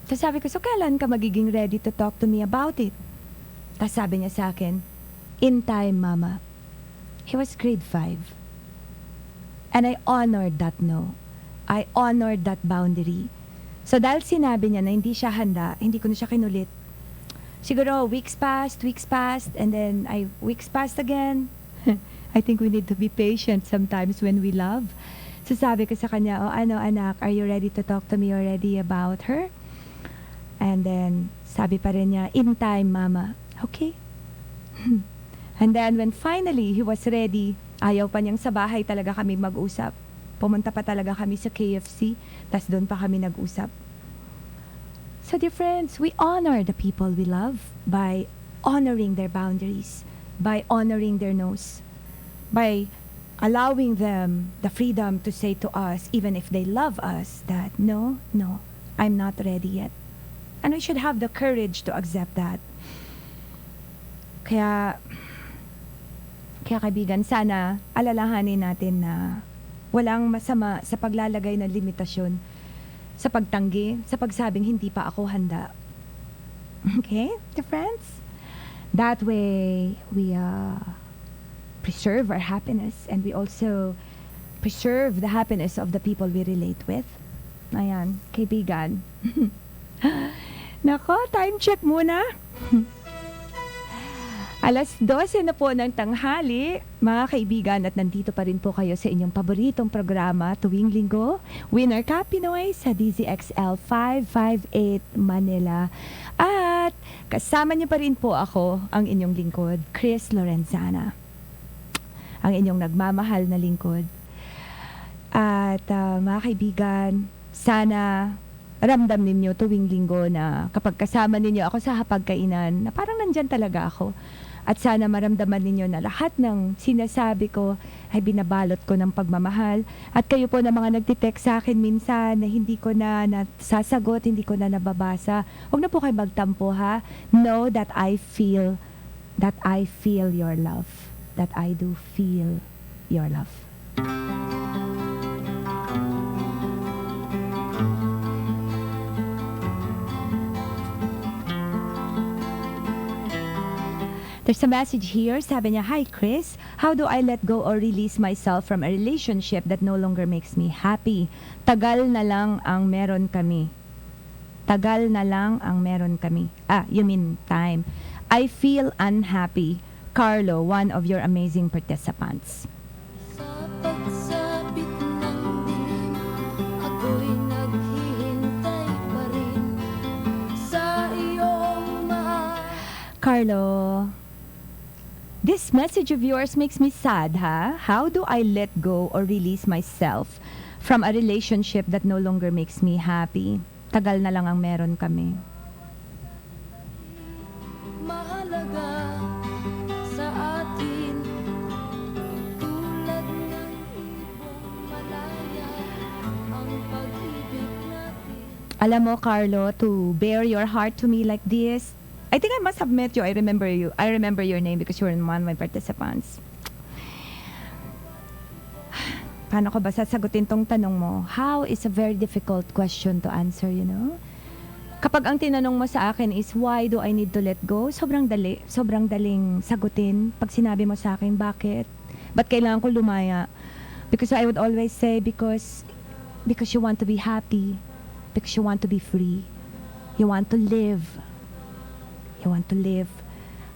Tapos sabi ko, so kailan ka magiging ready to talk to me about it? Tapos sabi niya sa akin, in time, Mama. He was grade 5. And I honored that no. I honored that boundary. So dahil sinabi niya na hindi siya handa, hindi ko na siya kinulit. Siguro weeks passed, and then weeks passed again. I think we need to be patient sometimes when we love. So sabi ko sa kanya, oh ano anak, are you ready to talk to me already about her? And then sabi pa rin niya, in time, Mama. Okay. And then when finally he was ready, ayaw pa niyang sa bahay talaga kami mag-usap. Pumunta pa talaga kami sa KFC, tas doon pa kami nag-usap. So dear friends, we honor the people we love by honoring their boundaries, by honoring their no's, by allowing them the freedom to say to us, even if they love us, that no, I'm not ready yet. And we should have the courage to accept that. Kaya kaibigan, sana alalahanin natin na walang masama sa paglalagay ng limitasyon, sa pagtanggi, sa pagsabing hindi pa ako handa. Okay, dear friends? That way, we preserve our happiness and we also preserve the happiness of the people we relate with. Ayan, kaibigan. Nako, time check muna. 12:00 na po ng tanghali, mga kaibigan, at nandito pa rin po kayo sa inyong paboritong programa tuwing linggo, Winner ka Pinoy sa DZXL 558 Manila. At kasama niyo pa rin po ako, ang inyong lingkod, Cris Lorenzana, ang inyong nagmamahal na lingkod. At mga kaibigan, sana ramdam ninyo tuwing linggo na kapag kasama ninyo ako sa hapagkainan, na parang nandyan talaga ako. At sana maramdaman ninyo na lahat ng sinasabi ko ay binabalot ko ng pagmamahal. At kayo po na mga nagtitext sa akin minsan na hindi ko na nasasagot, hindi ko na nababasa, huwag na po kayo magtampo, ha? Know that I feel your love. That I do feel your love. There's a message here. Sabi niya, Hi Cris, how do I let go or release myself from a relationship that no longer makes me happy? Tagal na lang ang meron kami. Tagal na lang ang meron kami. You mean time. I feel unhappy. Carlo, one of your amazing participants. Sa pagsapit ng dilim, ako'y naghihintay pa rin sa iyong mahal. Carlo, this message of yours makes me sad, ha? How do I let go or release myself from a relationship that no longer makes me happy? Tagal na lang ang meron kami. Mahalaga sa atin, tulad ng ibong malaya, ang pag-ibig natin. Alam mo, Carlo, to bear your heart to me like this, I think I must have met you. I remember you. I remember your name because you were one of my participants. Paano ko ba sasagutin tong tanong mo? How is a very difficult question to answer, you know? Kapag ang tinanong mo sa akin is, why do I need to let go? Sobrang dali. Sobrang daling sagutin. Pag sinabi mo sa akin, bakit? Ba't kailangan ko lumaya? Because I would always say, because you want to be happy. Because you want to be free. You want to live. You want to live.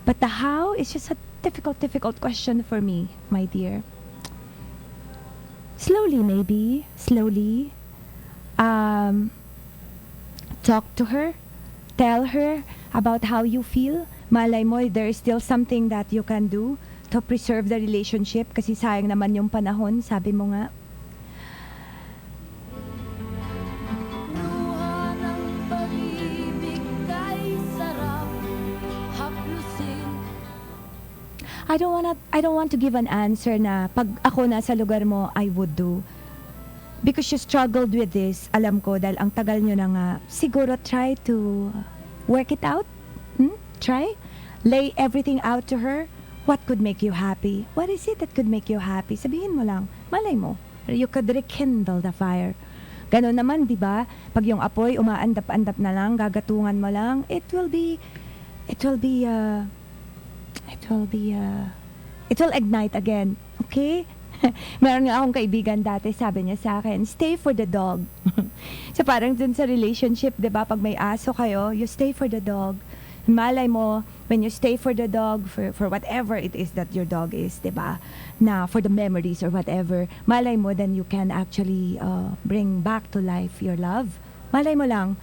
But the how is just a difficult question for me, my dear. Slowly, maybe. Slowly. Talk to her. Tell her about how you feel. Malay mo, there is still something that you can do to preserve the relationship kasi sayang naman yung panahon, sabi mo nga. Luha ng pag-ibig kay sarap haplusin. I don't want to give an answer na pag ako nasa lugar mo, I would do. Because you struggled with this, alam ko, dahil ang tagal nyo na nga, siguro try to work it out. Try. Lay everything out to her. What could make you happy? What is it that could make you happy? Sabihin mo lang. Malay mo. You could rekindle the fire. Ganon naman, di ba? Pag yung apoy, umaandap-andap na lang, gagatungan mo lang, it will ignite again. Okay? Meron nga akong kaibigan dati, sabi niya sa akin, stay for the dog. So parang dun sa relationship, di ba? Pag may aso kayo, you stay for the dog. Malay mo, when you stay for the dog, for whatever it is that your dog is, di ba? Na for the memories or whatever, malay mo, then you can actually bring back to life your love. Malay mo lang,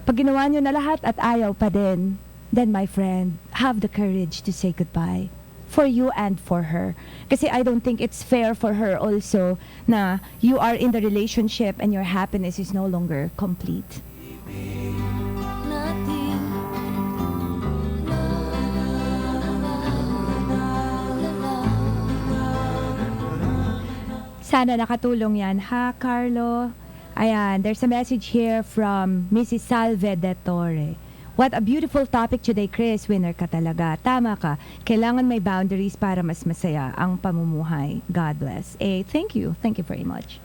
pag ginawa nyo na lahat at ayaw pa din, then my friend, have the courage to say goodbye. For you and for her. Kasi I don't think it's fair for her also na you are in the relationship and your happiness is no longer complete. natin. Sana nakatulong yan, ha, Carlo? Ayan, there's a message here from Mrs. Salve de Torre. What a beautiful topic today, Cris. Winner ka talaga. Tama ka. Kailangan may boundaries para mas masaya ang pamumuhay. God bless. Thank you. Thank you very much.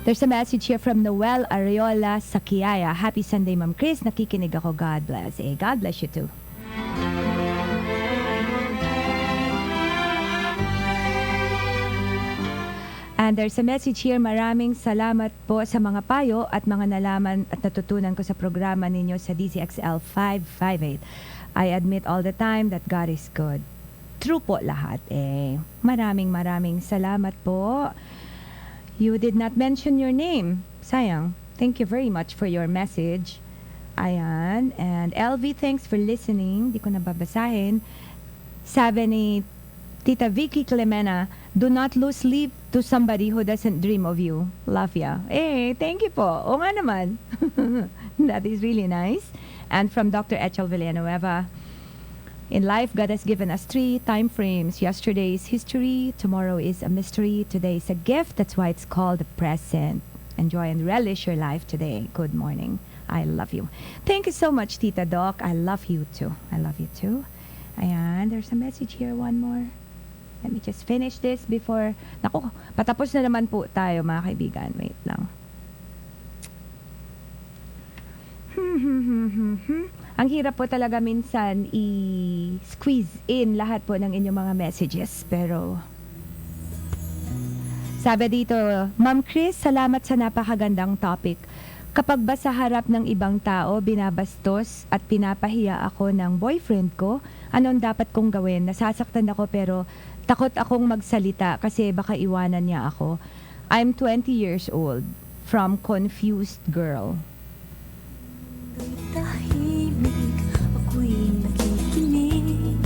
There's a message here from Noel Ariola Sakiaya. Happy Sunday, Ma'am Cris. Nakikinig ako. God bless. God bless you too. And there's a message here, maraming salamat po sa mga payo at mga nalaman at natutunan ko sa programa ninyo sa DCXL 558. I admit all the time that God is good. True po lahat. Maraming salamat po. You did not mention your name. Sayang. Thank you very much for your message. Ayan. And LV, thanks for listening. Di ko nababasahin. Sabi ni Tita Vicky Clemena, do not lose sleep to somebody who doesn't dream of you. Love ya. Thank you po. O nga naman. That is really nice. And from Dr. Echel Villanueva, in life, God has given us 3 time frames. Yesterday is history. Tomorrow is a mystery. Today is a gift. That's why it's called the present. Enjoy and relish your life today. Good morning. I love you. Thank you so much, Tita Doc. I love you too. I love you too. Ayan, there's a message here. One more. Let me just finish this before... Naku, patapos na naman po tayo, mga kaibigan. Wait lang. Ang hirap po talaga minsan i-squeeze in lahat po ng inyong mga messages. Pero... Sabi dito, Ma'am Cris, salamat sa napakagandang topic. Kapag ba sa harap ng ibang tao, binabastos at pinapahiya ako ng boyfriend ko, anong dapat kong gawin? Nasasaktan ako pero takot akong magsalita kasi baka iwanan niya ako. I'm 20 years old. From Confused Girl. Tahimik, ako'y nakikinig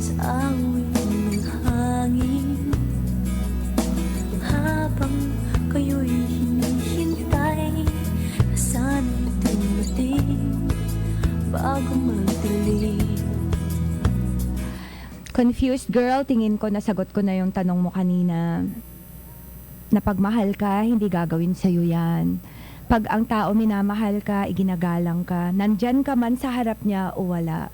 sa awit ng hangin. Habang kayo'y hinihintay na sana'y dumating bago magdilim. Confused Girl, tingin ko nasagot ko na yung tanong mo kanina. Na pag mahal ka, hindi gagawin sa'yo yan. Pag ang tao minamahal ka, iginagalang ka, nandyan ka man sa harap niya o wala.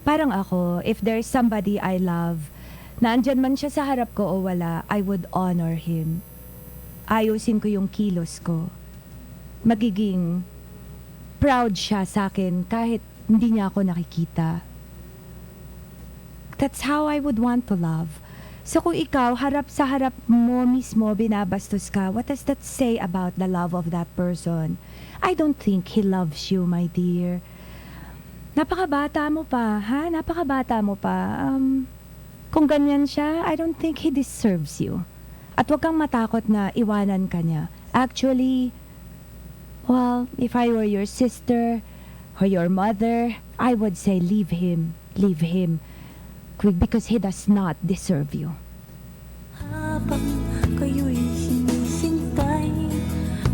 Parang ako, if there's somebody I love, nandyan man siya sa harap ko o wala, I would honor him. Ayusin ko yung kilos ko. Magiging proud siya sa akin kahit hindi niya ako nakikita. That's how I would want to love. So kung ikaw, harap sa harap mo mismo, binabastos ka, what does that say about the love of that person? I don't think he loves you, my dear. Napakabata mo pa, ha? Napakabata mo pa. Kung ganyan siya, I don't think he deserves you. At huwag kang matakot na iwanan ka niya. Actually, well, if I were your sister or your mother, I would say leave him. Leave him. Because he does not deserve you. Habang kayo'y sinisintay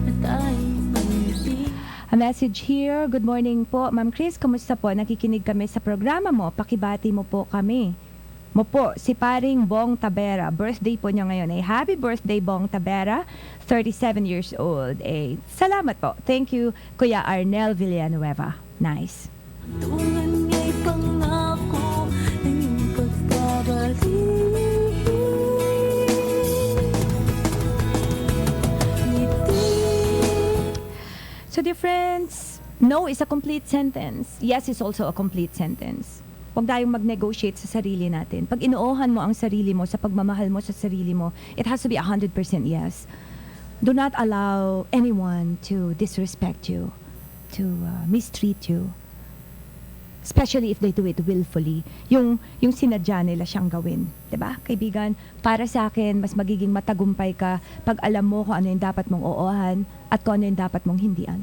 na tayo'y pag-ibig. A message here. Good morning po. Ma'am Cris, kumusta po? Nakikinig kami sa programa mo. Pakibati mo po kami. mo po si paring Bong Tabera. Birthday po niya ngayon. Happy birthday, Bong Tabera. 37 years old. Salamat po. Thank you, Kuya Arnel Villanueva. Nice. Tungan niya'y pangako ng iyong pagbabalik. So, dear friends, no is a complete sentence. Yes is also a complete sentence. Huwag tayong mag-negotiate sa sarili natin. Pag inuohan mo ang sarili mo sa pagmamahal mo sa sarili mo, it has to be 100% yes. Do not allow anyone to disrespect you, to mistreat you. Especially if they do it willfully. Yung sinadya nila siyang gawin. 'Di ba? Kaibigan, para sa akin, mas magiging matagumpay ka pag alam mo kung ano yung dapat mong oohan at kung ano yung dapat mong hindian.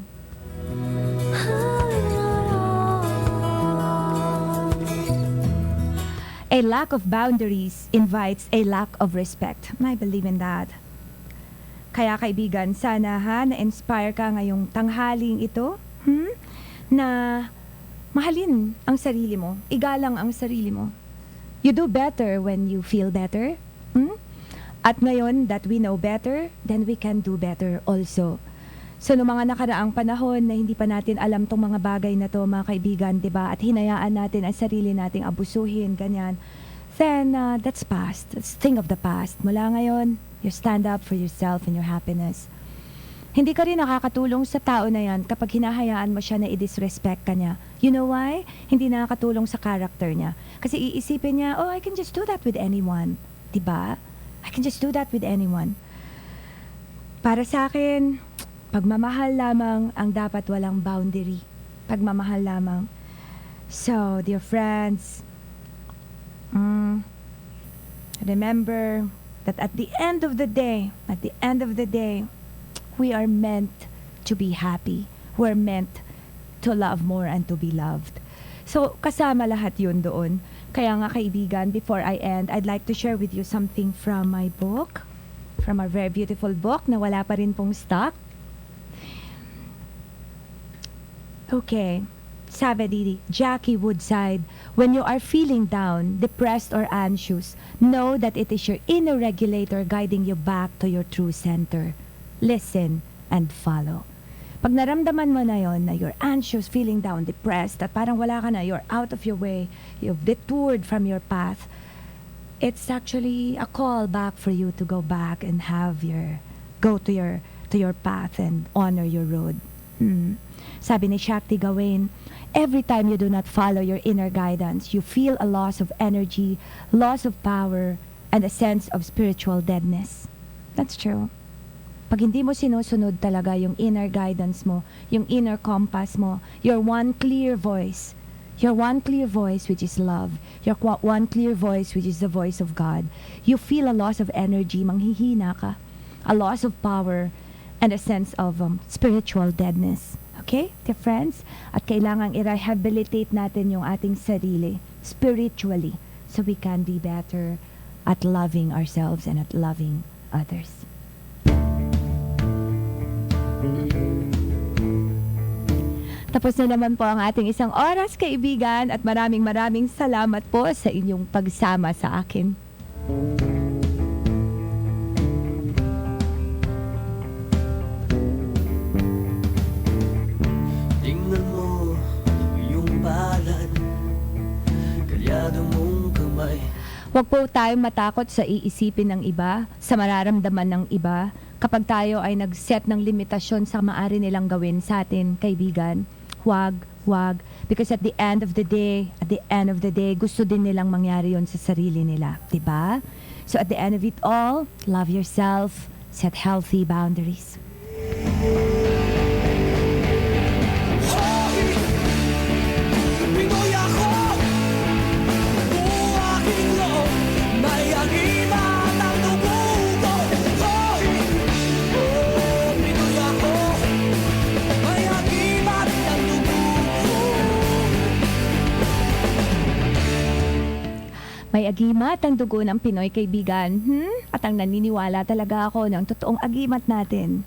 A lack of boundaries invites a lack of respect. I believe in that. Kaya kaibigan, sana na-inspire ka ngayong tanghaling ito, na mahalin ang sarili mo, igalang ang sarili mo. You do better when you feel better. At ngayon that we know better, then we can do better also. So, noong mga nakaraang panahon na hindi pa natin alam tong mga bagay na to, mga kaibigan, di ba? At hinayaan natin ang sarili nating abusuhin, ganyan. Then, that's past. That's thing of the past. Mula ngayon, you stand up for yourself and your happiness. Hindi ka rin nakakatulong sa tao na yan kapag hinahayaan mo siya na i-disrespect ka niya. You know why? Hindi nakakatulong sa character niya. Kasi iisipin niya, oh, I can just do that with anyone. Di ba? I can just do that with anyone. Para sa akin, pagmamahal lamang ang dapat walang boundary. Pagmamahal lamang. So, dear friends, remember that at the end of the day, we are meant to be happy. We're meant to love more and to be loved. So, kasama lahat yun doon. Kaya nga kaibigan, before I end, I'd like to share with you something from my book, from our very beautiful book na wala pa rin pong stock. Okay, sabi dito, Jackie Woodside, when you are feeling down, depressed or anxious, know that it is your inner regulator guiding you back to your true center. Listen and follow. Pag naramdaman mo na yon, na you're anxious, feeling down, depressed, at parang wala ka na, you're out of your way, you've detoured from your path, it's actually a call back for you to go back and go to your path and honor your road. Sabi ni Shakti Gawain, every time you do not follow your inner guidance, you feel a loss of energy, loss of power, and a sense of spiritual deadness. That's true. Pag hindi mo sinusunod talaga yung inner guidance mo, yung inner compass mo, your one clear voice which is love, your one clear voice which is the voice of God, you feel a loss of energy, manghihina ka, a loss of power, and a sense of spiritual deadness. Okay, dear friends? At kailangang i-rehabilitate natin yung ating sarili spiritually so we can be better at loving ourselves and at loving others. Tapos na naman po ang ating isang oras, kaibigan, at maraming salamat po sa inyong pagsama sa akin. Tingnan mo yung palad, kalyado mong kamay. Huwag po tayong matakot sa iisipin ng iba, sa mararamdaman ng iba, kapag tayo ay nag-set ng limitasyon sa maaari nilang gawin sa atin, kaibigan. Huwag. Because at the end of the day, gusto din nilang mangyari yon sa sarili nila. Diba? So at the end of it all, love yourself, set healthy boundaries. Pinoy ako, buong aking loob, may agimat ang dugo ko. Hoy! Oh, Pinoy ako, may agimat ang dugo ko. May agimat ang dugo ng Pinoy, kaibigan. At ang naniniwala talaga ako ng totoong agimat natin,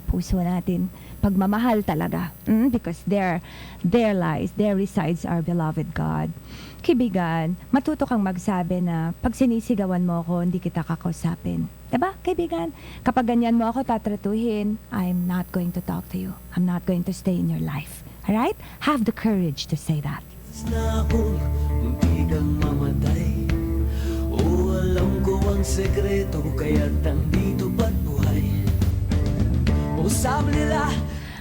puso natin, pagmamahal talaga. Because there resides our beloved God. Kaibigan, matuto kang magsabi na pag sinisigawan mo ako, hindi kita kakausapin. Diba, kaibigan? Kapag ganyan mo ako tatratuhin, I'm not going to talk to you. I'm not going to stay in your life. Alright? Have the courage to say that. Na akong munti kang mamatay. O alam ko ang sekreto kaya't nandito ba't buhay. Usap nila.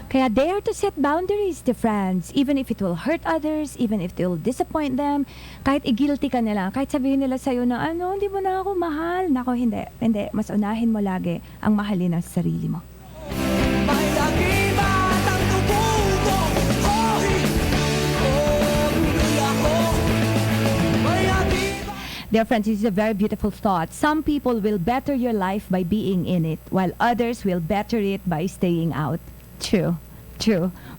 Kaya dare to set boundaries to friends, even if it will hurt others, even if it will disappoint them, kahit i-guilty ka nila, kahit sabihin nila sa'yo na hindi mo na ako mahal. Nako, hindi. Mas unahin mo lagi ang mahalin ang sarili mo. May lagibat ang tubo ko. Hoy! Oh, Pinoy ako. May lagibat. Dear friends, this is a very beautiful thought. Some people will better your life by being in it, while others will better it by staying out. True.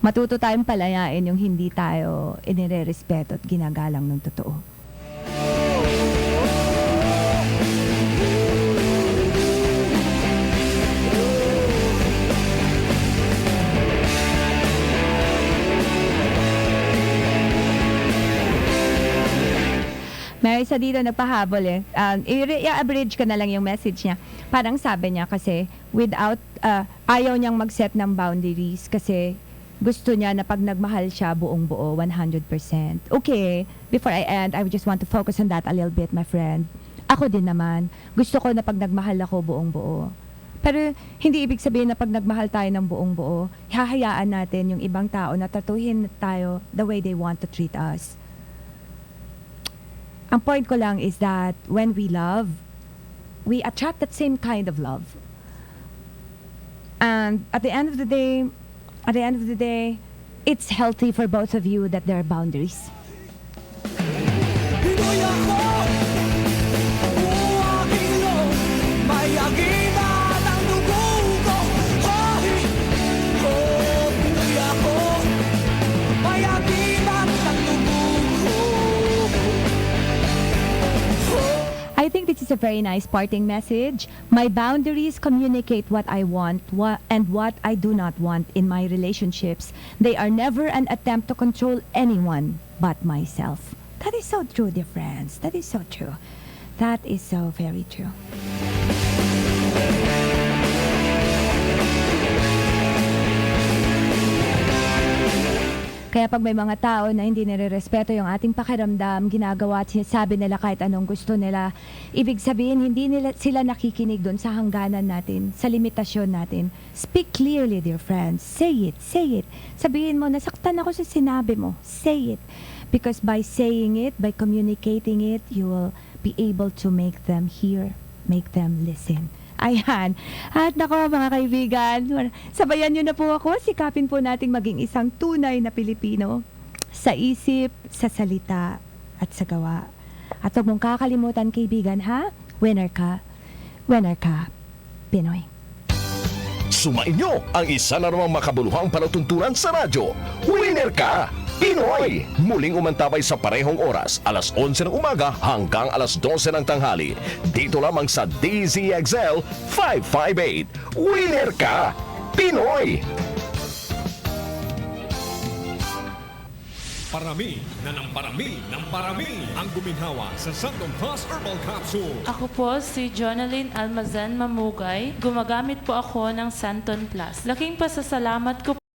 Matuto tayong palayain yung hindi tayo inirerespeto at ginagalang ng totoo. May isa dito nagpahabol eh. I-abridge ko na lang yung message niya. Parang sabi niya kasi ayaw niyang mag-set ng boundaries kasi gusto niya na pag nagmahal siya buong buo, 100%. Okay, before I end, I just want to focus on that a little bit, my friend. Ako din naman, gusto ko na pag nagmahal ako buong buo. Pero hindi ibig sabihin na pag nagmahal tayo ng buong buo, hahayaan natin yung ibang tao na tratuhin tayo the way they want to treat us. Ang point ko lang is that when we love, we attract that same kind of love. And at the end of the day, it's healthy for both of you that there are boundaries. Pinoy ako. O aking Lord. May lagibat ang tubo ko. Hoy! Oh, Pinoy ako. May lagibat ang tubo ko. I think this is a very nice parting message. My boundaries communicate what I want and what I do not want in my relationships. They are never an attempt to control anyone but myself. That is so true, dear friends. That is so true. That is so very true. Kaya pag may mga tao na hindi nire-respeto yung ating pakiramdam, ginagawa at sinasabi nila kahit anong gusto nila, ibig sabihin hindi sila nakikinig doon sa hangganan natin, sa limitasyon natin. Speak clearly, dear friends. Say it, say it. Sabihin mo, nasaktan ako sa sinabi mo. Say it. Because by saying it, by communicating it, you will be able to make them hear, make them listen. Ayan. At nako mga kaibigan, sabayan nyo na po ako. Sikapin po nating maging isang tunay na Pilipino sa isip, sa salita, at sa gawa. At huwag mong kakalimutan kaibigan ha, winner ka, Pinoy. Sumainyo ang isa na namang makabuluhang palatuntunan sa radyo. Winner ka! Pinoy! Muling umantabay sa parehong oras, alas 11 ng umaga hanggang alas 12 ng tanghali. Dito lamang sa DZXL 558. Winner ka! Pinoy! Parami ng parami ang guminhawa sa Santom Plus Herbal Capsule. Ako po si Jonalyn Almazan Mamugay. Gumagamit po ako ng Santon Plus. Laking pasasalamat ko